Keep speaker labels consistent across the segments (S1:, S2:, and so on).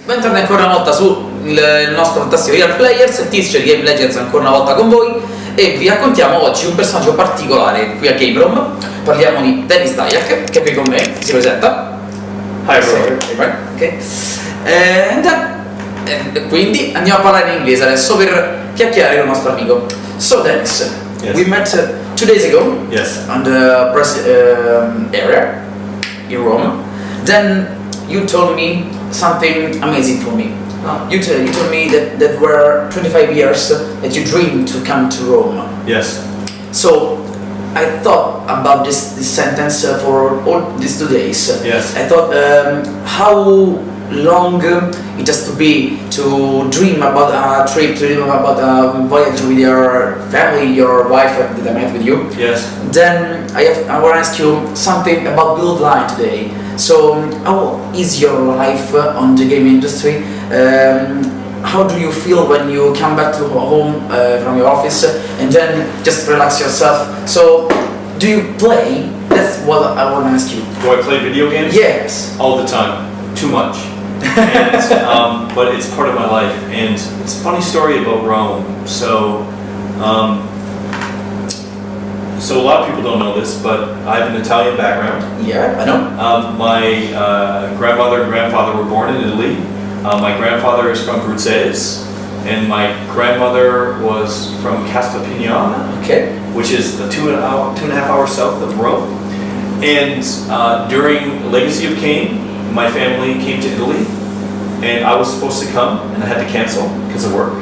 S1: Bentornati ancora una volta sul nostro fantastico Real Players, Tizio di Game Legends ancora una volta con voi e vi raccontiamo oggi un personaggio particolare qui a Game Room. Parliamo di Denis Dyack, che è qui con me, si presenta.
S2: Hi bro.
S1: Okay. Quindi andiamo a parlare in inglese adesso per chiacchierare con il nostro amico. So Denis,
S2: Yes.
S1: we met 2 days ago
S2: Yes.
S1: on the press area in Rome. Then you told me something amazing for me. You told me that were 25 years that you dreamed to come to Rome.
S2: Yes.
S1: So I thought about this sentence for all these 2 days.
S2: Yes.
S1: I thought how long it has to be to dream about a trip, to dream about a voyage with your family, your wife that I met with you.
S2: Yes.
S1: Then I want to ask you something about Build Line today. So how is your life on the game industry? How do you feel when you come back to home from your office and then just relax yourself? So do you play? That's what I want to ask you.
S2: Do I play video games?
S1: Yes.
S2: All the time. Too much. And, but it's part of my life. And it's a funny story about Rome. So a lot of people don't know this, but I have an Italian background.
S1: Yeah, I know.
S2: My grandmother and grandfather were born in Italy. My grandfather is from Bruzzese, and my grandmother was from Castellpignana,
S1: Okay.
S2: which is 2.5 hours south of Rome. And during Legacy of Cain, my family came to Italy, and I was supposed to come, and I had to cancel because of work.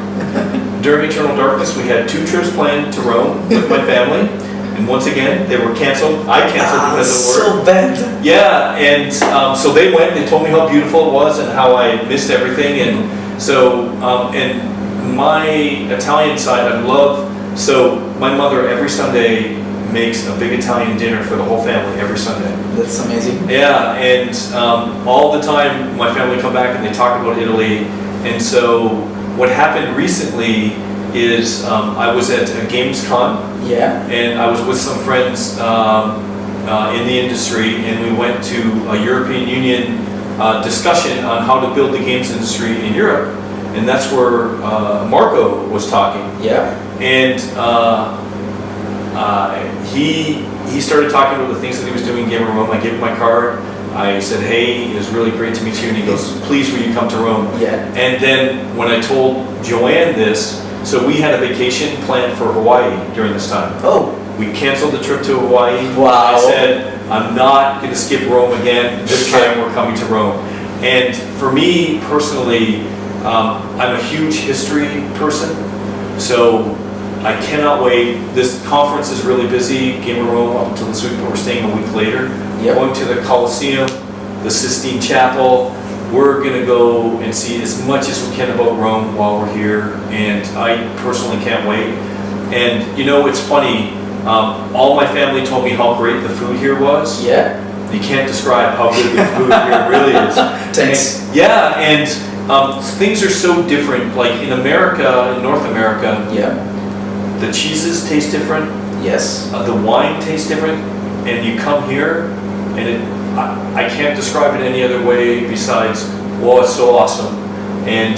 S2: During Eternal Darkness, we had 2 trips planned to Rome with my family, and once again, they were canceled. I canceled because of work.
S1: So bad.
S2: Yeah, and so they went, they told me how beautiful it was and how I missed everything, and so, and my Italian side, I love, so my mother every Sunday makes a big Italian dinner for the whole family every Sunday.
S1: That's amazing.
S2: Yeah, and all the time my family come back and they talk about Italy, and so what happened recently is I was at a Gamescom,
S1: Yeah.
S2: and I was with some friends in the industry, and we went to a European Union discussion on how to build the games industry in Europe, and that's where Marco was talking.
S1: Yeah.
S2: And he started talking about the things that he was doing in Game of Rome. I gave him my card. I said, hey, it was really great to meet you. And he goes, please, will you come to Rome?
S1: Yeah.
S2: And then when I told Joanne this, so we had a vacation planned for Hawaii during this time.
S1: Oh.
S2: We canceled the trip to Hawaii.
S1: Wow.
S2: I said, I'm not going to skip Rome again. This time we're coming to Rome. And for me personally, I'm a huge history person. So I cannot wait. This conference is really busy, Game of Rome, up until this week, but we're staying a week later.
S1: Yep.
S2: Going to the Colosseum, the Sistine Chapel. We're going to go and see as much as we can about Rome while we're here, and I personally can't wait. And you know, it's funny, all my family told me how great the food here was.
S1: Yeah.
S2: You can't describe how good the food here really is.
S1: Thanks.
S2: And, yeah, and things are so different. Like in America, in North America,
S1: Yeah.
S2: the cheeses taste different,
S1: Yes.
S2: the wine tastes different, and you come here, and I can't describe it any other way besides, well, it's so awesome, and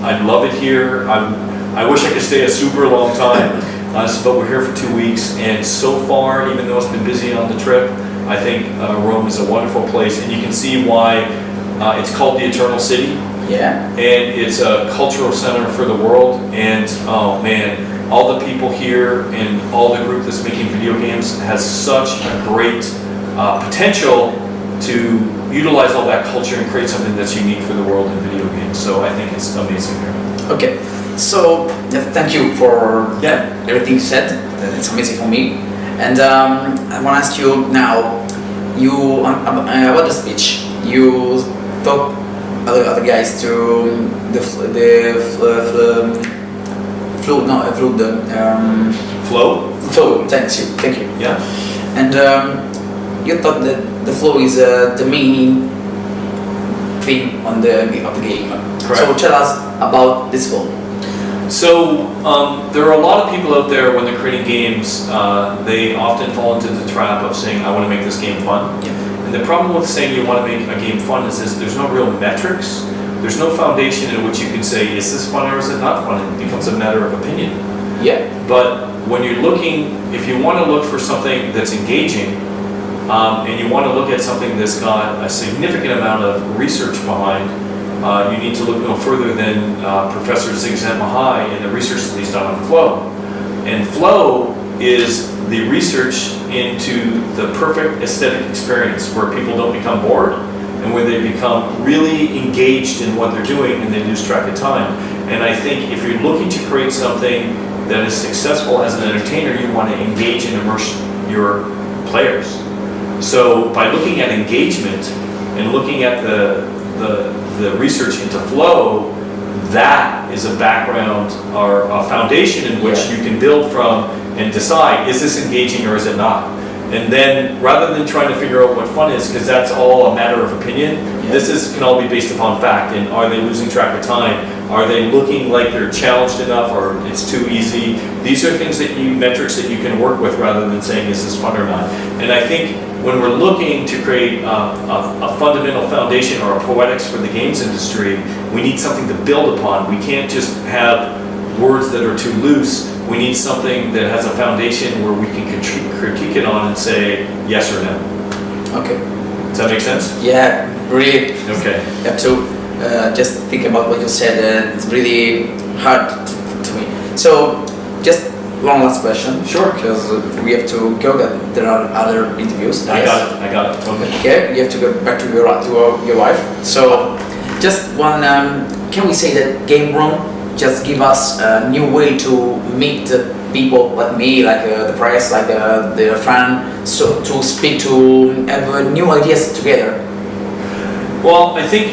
S2: I love it here. I wish I could stay a super long time, but we're here for 2 weeks, and so far, even though it's been busy on the trip, I think Rome is a wonderful place, and you can see why it's called the Eternal City.
S1: Yeah.
S2: And it's a cultural center for the world, and oh man, all the people here and all the group that's making video games has such a great potential to utilize all that culture and create something that's unique for the world in video games. So I think it's amazing here.
S1: Okay. So thank you for everything you said. It's amazing for me. And I want to ask you now. You about the speech. You talk other guys to flow. Thank you.
S2: Yeah.
S1: And you thought that the flow is the main thing of the game.
S2: Correct.
S1: So tell us about this flow.
S2: So there are a lot of people out there when they're creating games, they often fall into the trap of saying, I want to make this game fun.
S1: Yeah.
S2: And And the problem with saying you want to make a game fun is there's no real metrics. There's no foundation in which you can say, is this fun or is it not fun? It becomes a matter of opinion.
S1: Yeah.
S2: But when you're looking, if you want to look for something that's engaging, and you want to look at something that's got a significant amount of research behind, you need to look no further than Professor Zigzant Mahai and the research that he's done on flow. And flow is the research into the perfect aesthetic experience where people don't become bored and where they become really engaged in what they're doing and they lose track of time. And I think if you're looking to create something that is successful as an entertainer, you want to engage and immerse your players. So by looking at engagement and looking at the research into flow, that is a background or a foundation in which you can build from and decide, is this engaging or is it not? And then rather than trying to figure out what fun is, because that's all a matter of opinion, this can all be based upon fact. And are they losing track of time? Are they looking like they're challenged enough or it's too easy? These are things metrics that you can work with rather than saying, is this fun or not? And I think when we're looking to create a fundamental foundation or a poetics for the games industry, we need something to build upon. We can't just have words that are too loose. We need something that has a foundation where we can critique it on and say yes or no.
S1: Okay.
S2: Does that make sense?
S1: Yeah, really.
S2: Okay.
S1: You have to just think about what you said. It's really hard to me. So, just one last question.
S2: Sure.
S1: Because we have to go. There are other interviews.
S2: I got it. Okay.
S1: Okay. You have to go back to your wife. So, just one. Can we say that game room just give us a new way to meet people like me, like the press, like the fan, so to speak, to have new ideas together?
S2: Well, I think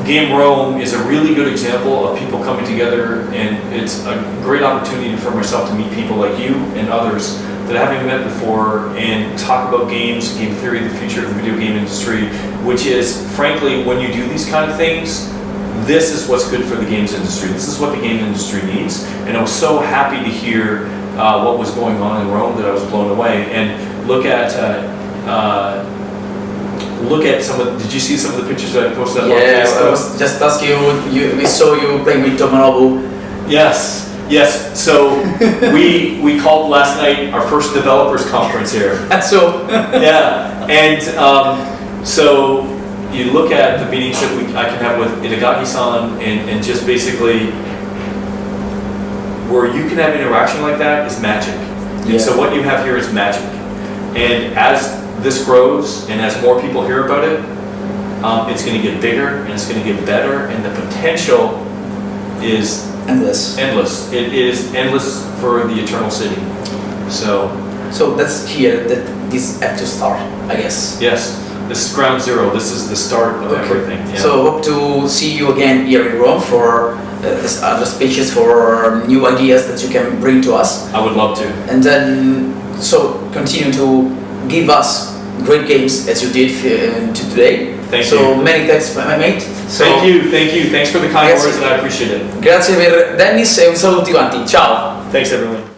S2: Game Rome is a really good example of people coming together, and it's a great opportunity for myself to meet people like you and others that I haven't met before and talk about games, game theory, the future of the video game industry, which is, frankly, when you do these kind of things, this is what's good for the games industry. This is what the game industry needs. And I was so happy to hear what was going on in Rome that I was blown away. And look at some of. Did you see some of the pictures that I posted on Facebook?
S1: I was just asking you. We saw you playing with Tomonobu.
S2: Yes. So we called last night our first developers conference here.
S1: So
S2: yeah, and so. You look at the meetings that I can have with Itagaki-san and just basically where you can have interaction like that is magic. And so what you have here is magic. And as this grows and as more people hear about it, it's going to get bigger and it's going to get better, and the potential is
S1: endless.
S2: It is endless for the Eternal City. So
S1: that's here that this have to start, I guess.
S2: Yes. This is ground zero. This is the start of everything. Yeah.
S1: So hope to see you again here in Rome for other speeches, for new ideas that you can bring to us.
S2: I would love to.
S1: And then continue to give us great games as you did today.
S2: Thank you.
S1: Many thanks, my mate.
S2: Thank you. Thanks for the kind words, and I appreciate it.
S1: Grazie per Dennis e un saluto tutti quanti. Ciao.
S2: Thanks everyone.